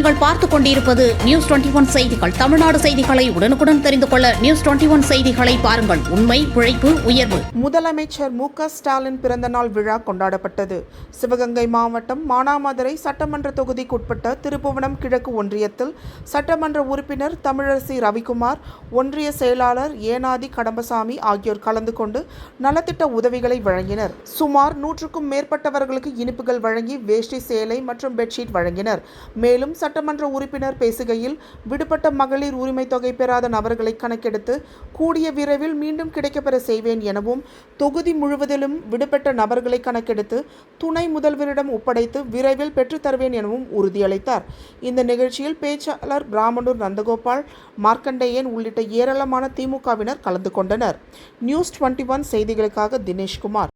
நீங்கள் பார்த்துக் கொண்டிருப்பது நியூஸ் 21 செய்திகள். தமிழ்நாடு செய்திகளை உடனுக்குடன் தெரிந்து கொள்ள நியூஸ் 21 செய்திகளை பாருங்கள். உண்மை, உழைப்பு, உயர்வு. முதலமைச்சர் மு.க. ஸ்டாலின் பிறந்தநாள் விழா கொண்டாடப்பட்டது. சிவகங்கை மாவட்டம் மானாமதுரை சட்டமன்ற தொகுதிக்குட்பட்ட திருப்புவனம் கிழக்கு ஒன்றியத்தில் சட்டமன்ற உறுப்பினர் தமிழரசி ரவிக்குமார், ஒன்றிய செயலாளர் ஏனாதி கடம்பசாமி ஆகியோர் கலந்து கொண்டு நலத்திட்ட உதவிகளை வழங்கினர். சுமார் 100க்கும் மேற்பட்டவர்களுக்கு இனிப்புகள் வழங்கி வேஷ்டி, சேலை மற்றும் பெட்ஷீட் வழங்கினர். மேலும் சட்டமன்ற உறுப்பினர் பேசுகையில், விடுபட்ட மகளிர் உரிமை தொகை பெறாத நபர்களை கணக்கெடுத்து கூடிய விரைவில் மீண்டும் கிடைக்கப்பெற செய்வேன் எனவும், தொகுதி முழுவதிலும் விடுபட்ட நபர்களை கணக்கெடுத்து துணை முதல்வரிடம் ஒப்படைத்து விரைவில் பெற்றுத் தருவேன் எனவும் உறுதியளித்தார். இந்த நிகழ்ச்சியில் பேச்சாளர் பிராமணூர் நந்தகோபால், மார்க்கண்டேயன் உள்ளிட்ட ஏராளமான திமுகவினர் கலந்து கொண்டனர். நியூஸ் 21 செய்திகளுக்காக தினேஷ்குமார்.